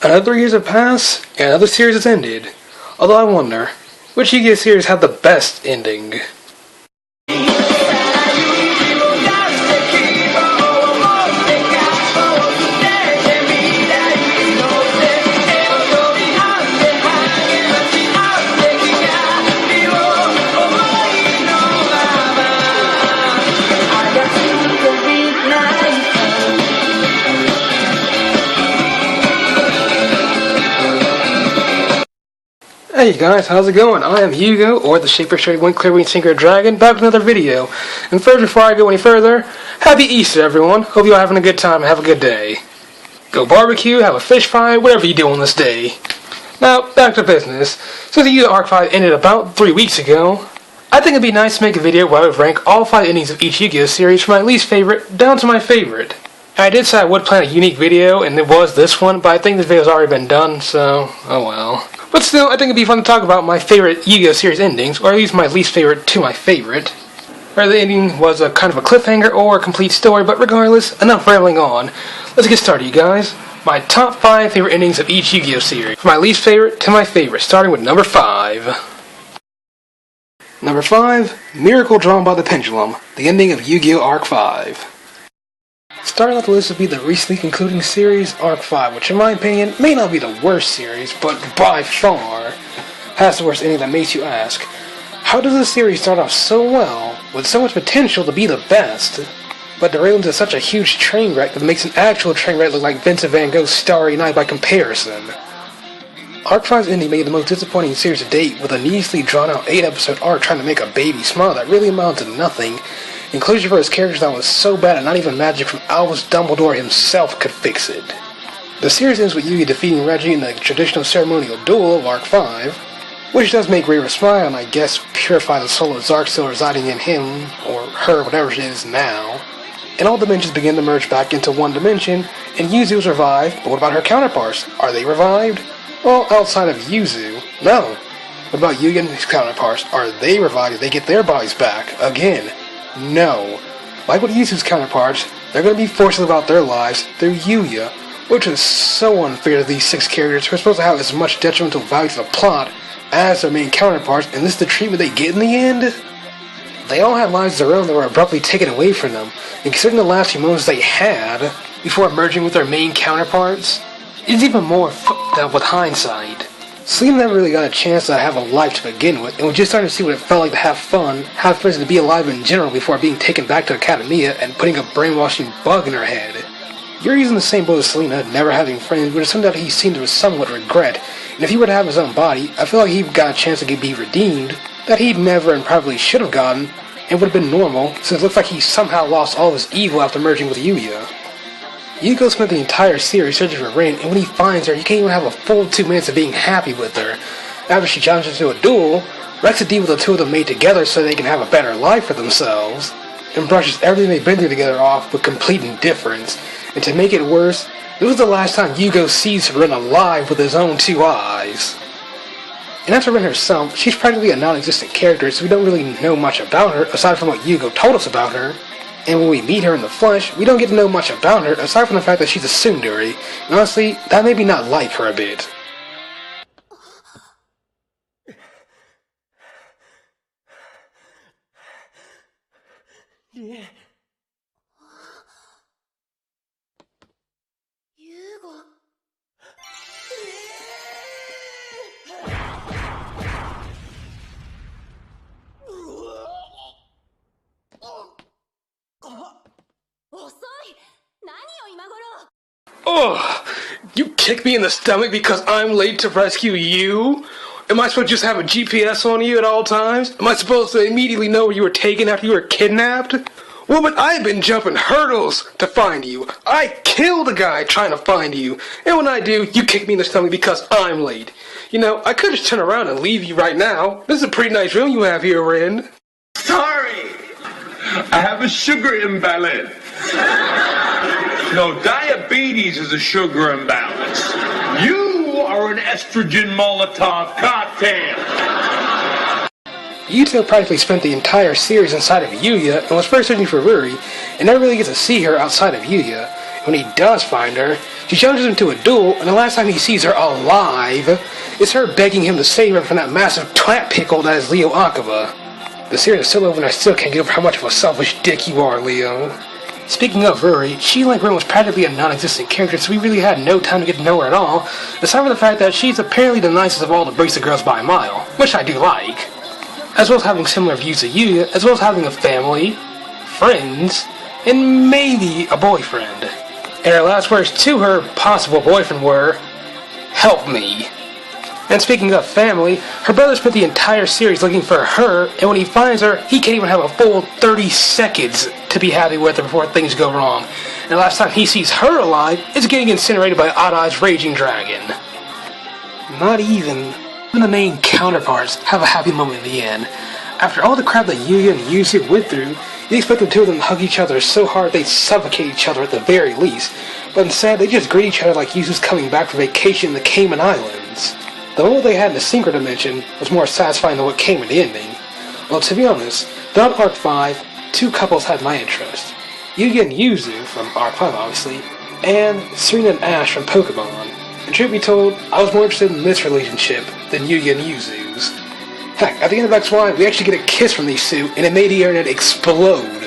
Another 3 years have passed, and another series has ended. Although I wonder, which YuGiOh series had the best ending? Hey guys, how's it going? I am YuGiOh, or the Shaper Straight One Clear Wing Sinker Dragon, back with another video. And first, before I go any further, happy Easter everyone. Hope you all having a good time and have a good day. Go barbecue, have a fish fry, whatever you do on this day. Now, back to business. Since the YuGiOh Arc 5 ended about 3 weeks ago, I think it'd be nice to make a video where I would rank all 5 endings of each YuGiOh series from my least favorite down to my favorite. I did say I would plan a unique video, and it was this one, but I think this video's already been done, so oh well. But still, I think it'd be fun to talk about my favorite YuGiOh series endings, or at least my least favorite to my favorite. Whether the ending was a kind of a cliffhanger or a complete story, but regardless, enough rambling on. Let's get started, you guys. My top 5 favorite endings of each YuGiOh series, from my least favorite to my favorite, starting with number 5. Number 5, Miracle Drawn by the Pendulum, the ending of YuGiOh Arc 5. Starting off the list would be the recently concluding series, Arc 5, which in my opinion may not be the worst series, but by far has the worst ending that makes you ask, how does this series start off so well, with so much potential to be the best, but derail into such a huge train wreck that makes an actual train wreck look like Vincent van Gogh's Starry Night by comparison? Arc 5's ending made the most disappointing series to date, with a needlessly drawn out 8-episode arc trying to make a baby smile that really amounted to nothing, and closure for his characters that was so bad that not even magic from Albus Dumbledore himself could fix it. The series ends with YuGiOh defeating Reggie in the traditional ceremonial duel of Arc 5, which does make Raver smile and I guess purify the soul of Zark still residing in him, or her, whatever it is now. And all dimensions begin to merge back into one dimension, and Yuzu is revived, but what about her counterparts? Are they revived? Well, outside of Yuzu, no. What about YuGiOh and his counterparts? Are they revived if they get their bodies back? Again, no. Like with Yuzu's counterparts, they're going to be forced to live out their lives through YuGiOh, which is so unfair to these 6 characters who are supposed to have as much detrimental value to the plot as their main counterparts, and this is the treatment they get in the end? They all had lives of their own that were abruptly taken away from them, and considering the last few moments they had before merging with their main counterparts, it's even more f***ed up with hindsight. Selena never really got a chance to have a life to begin with, and was just starting to see what it felt like to have fun, have friends, and to be alive in general before being taken back to Academia and putting a brainwashing bug in her head. Yuri's in the same boat as Selena, never having friends, but it's something that he seemed to somewhat regret, and if he were to have his own body, I feel like he got a chance to be redeemed, that he'd never and probably should have gotten, and would have been normal, since it looks like he somehow lost all of his evil after merging with YuGiOh. YuGiOh spent the entire series searching for Rin, and when he finds her, he can't even have a full 2 minutes of being happy with her. After she challenges him to a duel, wrecks a deal with the two of them made together so they can have a better life for themselves, and brushes everything they've been through together off with complete indifference. And to make it worse, this was the last time YuGiOh sees Rin alive with his own 2 eyes. And as for Rin herself, she's practically a non-existent character, so we don't really know much about her, aside from what YuGiOh told us about her. And when we meet her in the flesh, we don't get to know much about her, aside from the fact that she's a tsundere. And honestly, that made me not like her a bit. Yeah. Ugh! You kick me in the stomach because I'm late to rescue you? Am I supposed to just have a GPS on you at all times? Am I supposed to immediately know where you were taken after you were kidnapped? Well, but I've been jumping hurdles to find you. I killed a guy trying to find you. And when I do, you kick me in the stomach because I'm late. You know, I could just turn around and leave you right now. This is a pretty nice room you have here, Rin. Sorry! I have a sugar imbalance. No, diabetes is a sugar imbalance. You are an estrogen Molotov cocktail. Yuto practically spent the entire series inside of YuGiOh and was first searching for Ruri, and never really get to see her outside of YuGiOh. When he does find her, she challenges him to a duel, and the last time he sees her alive, is her begging him to save her from that massive twat pickle that is YuGiOh Arc. The series is still over and I still can't get over how much of a selfish dick you are, Leo. Speaking of Ruri, she, like Ren, was practically a non-existent character, so we really had no time to get to know her at all, aside from the fact that she's apparently the nicest of all the bracelet girls by a mile, which I do like. As well as having similar views to YuGiOh, as well as having a family, friends, and maybe a boyfriend. And her last words to her possible boyfriend were, "Help me." And speaking of family, her brother spent the entire series looking for her, and when he finds her, he can't even have a full 30 seconds to be happy with her before things go wrong. And the last time he sees her alive, it's getting incinerated by Odd Eye's raging dragon. Not even the main counterparts have a happy moment in the end. After all the crap that YuGiOh and Yuzu went through, you expect the two of them to hug each other so hard they'd suffocate each other at the very least, but instead they just greet each other like Yuzu's coming back from vacation in the Cayman Islands. The moment they had in the Synchro Dimension was more satisfying than what came in the ending. Well, to be honest, throughout Arc 5, two couples had my interest. YuGiOh and Yuzu, from Arc 5 obviously, and Serena and Ash from Pokemon. And truth be told, I was more interested in this relationship than YuGiOh and Yuzu's. Heck, at the end of XY, we actually get a kiss from these two, and it made the internet explode.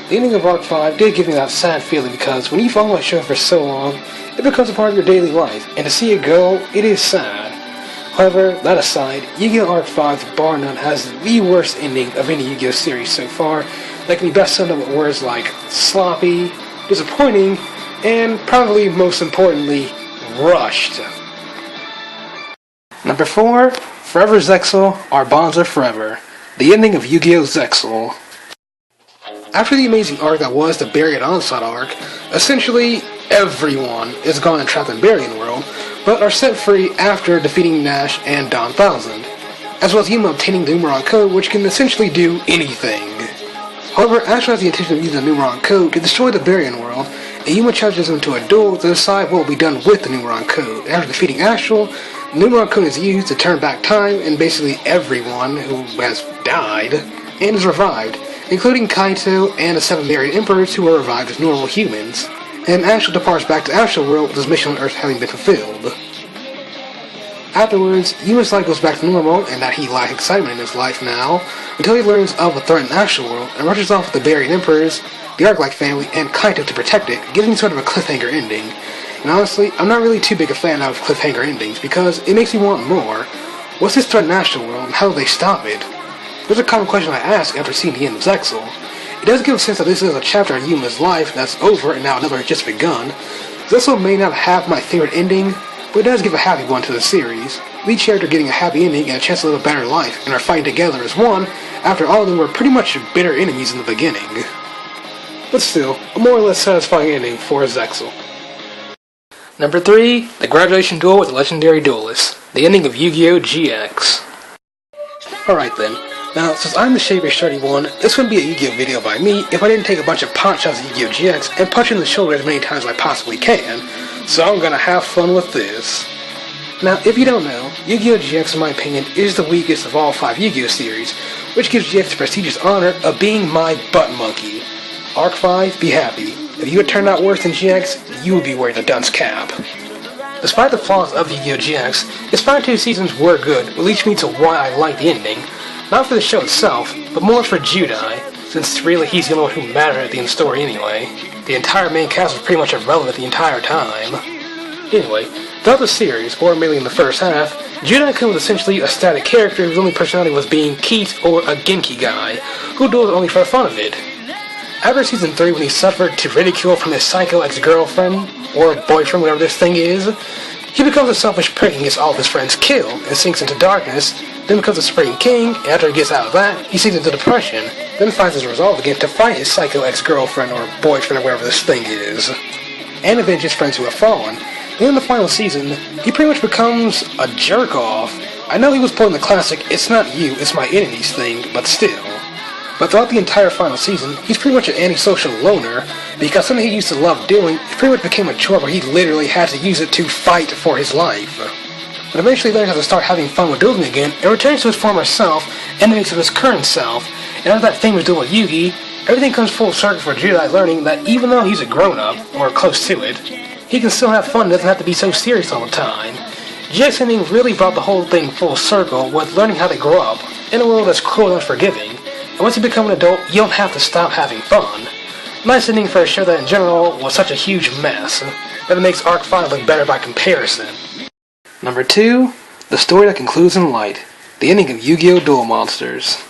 The ending of Arc 5 did give me that sad feeling because when you follow a show for so long, it becomes a part of your daily life, and to see it go, it is sad. However, that aside, YuGiOh Arc 5, bar none, has the worst ending of any YuGiOh series so far, that can be best summed up with words like sloppy, disappointing, and probably most importantly, rushed. Number 4, Forever Zexal, Our Bonds Are Forever. The ending of YuGiOh Zexal. After the amazing arc that was the Baryon Onslaught arc, essentially everyone is gone and trapped in Baryon World, but are set free after defeating Nash and Don Thousand, as well as Yuma obtaining the Numeron Code, which can essentially do anything. However, Ash has the intention of using the Numeron Code to destroy the Baryon World, and Yuma challenges him to a duel to decide what will be done with the Numeron Code. After defeating Astral, the Numeron Code is used to turn back time, and basically everyone who has died and is revived, including Kaito and the 7 Baryon Emperors who were revived as normal humans, and Astral departs back to Astral World with his mission on Earth having been fulfilled. Afterwards, Yuma's life goes back to normal, and that he lacks excitement in his life now, until he learns of a threat in Astral World, and rushes off with the Baryon Emperors, the Arc-like family, and Kaito to protect it, giving sort of a cliffhanger ending. And honestly, I'm not really too big a fan of cliffhanger endings, because it makes me want more. What's this threat in Astral World, and how do they stop it? There's a common question I ask after seeing the end of Zexal. It does give a sense that this is a chapter in Yuma's life that's over and now another has just begun. Zexal may not have my favorite ending, but it does give a happy one to the series, with each character getting a happy ending and a chance to live a better life, and are fighting together as one, after all of them were pretty much bitter enemies in the beginning. But still, a more or less satisfying ending for Zexal. Number 3, the graduation duel with the legendary duelist, the ending of YuGiOh GX. Alright then, now since I'm the Shaper31, this wouldn't be a YuGiOh video by me if I didn't take a bunch of pot shots at YuGiOh GX and punch in the shoulder as many times as I possibly can, so I'm gonna have fun with this. Now, if you don't know, YuGiOh GX in my opinion is the weakest of all 5 YuGiOh series, which gives GX the prestigious honor of being my butt monkey. Arc 5, be happy. If you had turned out worse than GX, you would be wearing a dunce cap. Despite the flaws of YuGiOh GX, its final 2 seasons were good, which leads me to why I like the ending. Not for the show itself, but more for Judai, since really he's the only one who mattered at the end of the story anyway. The entire main cast was pretty much irrelevant the entire time. Anyway, throughout the series, or mainly in the first half, Judai-kun was essentially a static character whose only personality was being Keith or a Genki guy, who duels only for the fun of it. After Season 3, when he suffered to ridicule from his psycho ex-girlfriend, or boyfriend, whatever this thing is, he becomes a selfish prick and gets all of his friends killed, and sinks into darkness, then becomes a Supreme King, and after he gets out of that, he sinks into depression, then finds his resolve again to fight his psycho ex-girlfriend or boyfriend or whatever this thing is, and avenge his friends who have fallen. Then in the final season, he pretty much becomes a jerk-off. I know he was pulling the classic, "it's not you, it's my enemies" thing, but still. But throughout the entire final season, he's pretty much an antisocial loner, because something he used to love doing, it pretty much became a chore where he literally had to use it to fight for his life. But eventually learns how to start having fun with dueling again, and returns to his former self, enemies of his current self, and after that famous duel with Yugi, everything comes full circle for Jedi, learning that even though he's a grown-up, or close to it, he can still have fun and doesn't have to be so serious all the time. Jack's ending really brought the whole thing full circle with learning how to grow up in a world that's cruel and unforgiving, and once you become an adult, you don't have to stop having fun. Nice ending for a show that in general was such a huge mess, that it makes Arc 5 look better by comparison. Number 2, the story that concludes in light, the ending of Yu-Gi-Oh! Duel Monsters.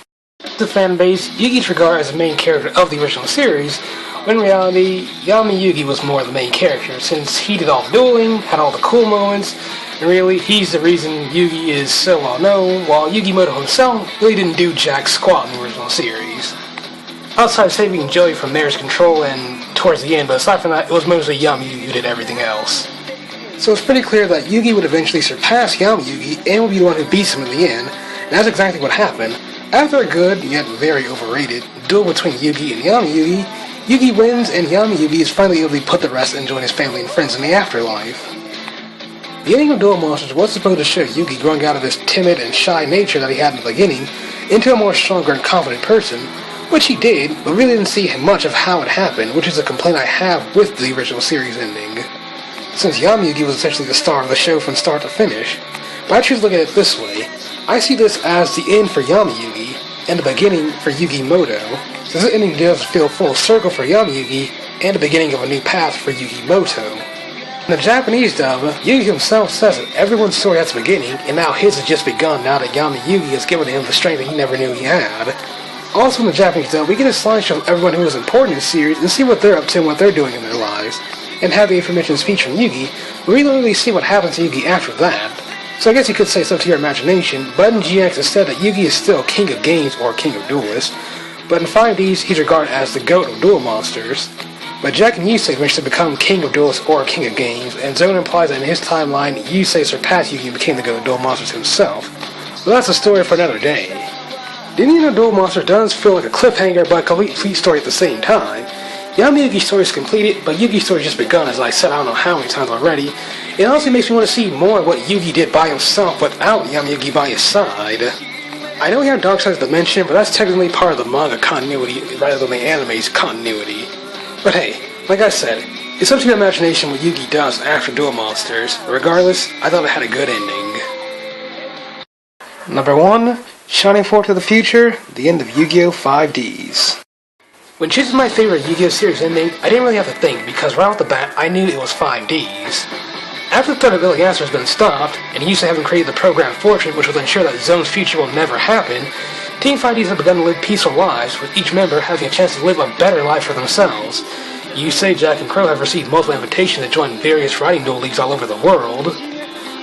The fan base, Yugi's regarded as the main character of the original series, when in reality, Yami Yugi was more the main character, since he did all the dueling, had all the cool moments, and really, he's the reason Yugi is so well known, while Yugimoto himself really didn't do jack squat in the original series. Outside of saving Joey from Mayor's control and towards the end, but aside from that, it was mostly Yami Yugi who did everything else. So it's pretty clear that Yugi would eventually surpass Yami Yugi and would be the one who beats him in the end, and that's exactly what happened. After a good, yet very overrated, duel between Yugi and Yami Yugi, Yugi wins and Yami Yugi is finally able to put to rest and join his family and friends in the afterlife. The ending of Duel Monsters was supposed to show Yugi growing out of his timid and shy nature that he had in the beginning into a more stronger and confident person, which he did, but really didn't see much of how it happened, which is a complaint I have with the original series ending. Since Yami Yugi was essentially the star of the show from start to finish, but I choose to look at it this way. I see this as the end for Yami Yugi, and the beginning for Yugimoto, since this ending does feel full circle for Yami Yugi, and the beginning of a new path for Yugimoto. In the Japanese dub, Yugi himself says that everyone's story has a beginning, and now his has just begun now that Yami Yugi has given him the strength that he never knew he had. Also in the Japanese dub, we get a slideshow of everyone who is important in the series and see what they're up to and what they're doing in their lives, and have the aforementioned speech from Yugi, but we don't really see what happens to Yugi after that. So I guess you could say so to your imagination, but in GX it said that Yugi is still king of games or king of duelists, but in 5Ds he's regarded as the goat of duel monsters. But Jack and Yusei eventually become king of duelists or king of games, and Zone implies that in his timeline, Yusei surpassed Yugi and became the goat of duel monsters himself. But that's a story for another day. The ending of Duel Monsters does feel like a cliffhanger but a complete story at the same time. Yami Yugi's story is completed, but Yugi's story just begun, as I said I don't know how many times already. It honestly makes me want to see more of what Yugi did by himself without Yami Yugi by his side. I know we have Dark Side's Dimension, but that's technically part of the manga continuity rather than the anime's continuity. But hey, like I said, it's up to your imagination what Yugi does after Duel Monsters, but regardless, I thought it had a good ending. Number 1, Shining Forward to the Future, the end of Yu-Gi-Oh! 5Ds. When choosing my favorite Yu-Gi-Oh! Series ending, I didn't really have to think, because right off the bat, I knew it was 5Ds. After the threat of Billy Answer has been stopped, and Yusei having created the program Fortune, which will ensure that Zone's future will never happen, Team 5Ds have begun to live peaceful lives, with each member having a chance to live a better life for themselves. Yusei, Jack, and Crow have received multiple invitations to join various writing duel leagues all over the world.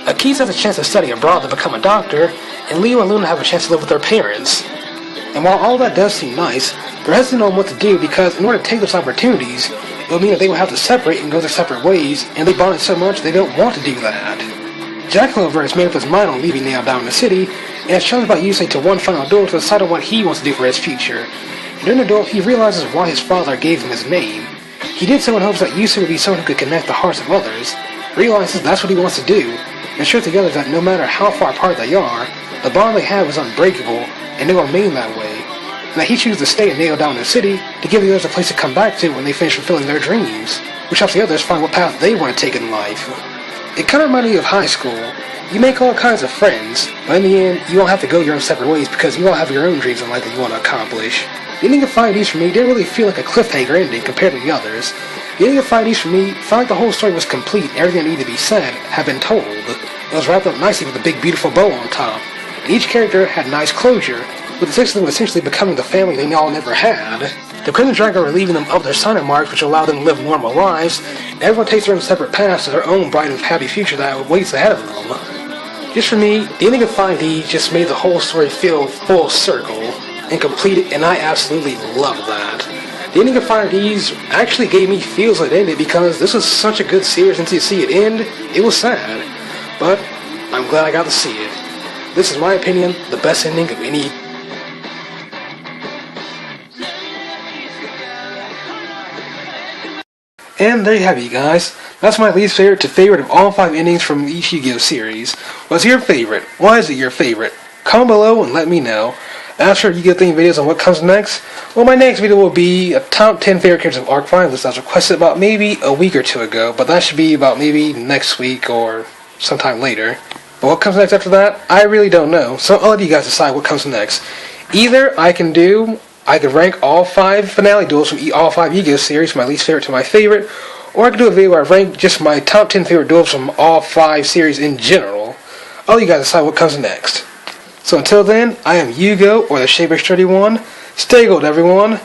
Akisa has a chance to study abroad to become a doctor, and Leo and Luna have a chance to live with their parents. And while all that does seem nice, they're hesitant on what to do because in order to take those opportunities, it will mean that they will have to separate and go their separate ways, and they bonded so much they don't want to do that. Jack, however, has made up his mind on leaving Nail down in the city, and is challenged by Yusei to one final duel to decide on what he wants to do for his future. During the duel, he realizes why his father gave him his name. He did so in hopes that Yusei would be someone who could connect the hearts of others, realizes that's what he wants to do, and shows the others that no matter how far apart they are, the bond they have is unbreakable, and they will remain that way, and that he chooses to stay and nail down in the city to give the others a place to come back to when they finish fulfilling their dreams, which helps the others find what path they want to take in life. It kind of reminded me of high school. You make all kinds of friends, but in the end, you all have to go your own separate ways because you all have your own dreams in life that you want to accomplish. The ending of 5Ds for me didn't really feel like a cliffhanger ending compared to the others. The ending of 5Ds for me felt like the whole story was complete and everything that needed to be said had been told. It was wrapped up nicely with a big beautiful bow on top, and each character had nice closure, with the six of them essentially becoming the family they all never had. The Crimson Dragon relieving them of their sign marks, which allowed them to live normal lives, and everyone takes their own separate paths to their own bright and happy future that waits ahead of them. Just for me, the ending of 5D just made the whole story feel full circle and complete, and I absolutely love that. The ending of 5Ds actually gave me feels that it ended because this was such a good series, and to see it end, it was sad. But I'm glad I got to see it. This is my opinion, the best ending of any. And there you have it, you guys. That's my least favorite to favorite of all 5 endings from each YuGiOh series. What's your favorite? Why is it your favorite? Comment below and let me know. As for YuGiOh themed videos on what comes next, well, my next video will be a top 10 favorite characters of Arc Finalists. I was requested about maybe a week or two ago, but that should be about maybe next week or sometime later. But what comes next after that, I really don't know, so I'll let you guys decide what comes next. Either I could rank all 5 finale duels from all 5 YuGiOh series, from my least favorite to my favorite, or I could do a video where I rank just my top 10 favorite duels from all 5 series in general. I'll let you guys decide what comes next. So until then, I am YuGiOh, or the Shaper Sturdy One. Stay gold, everyone.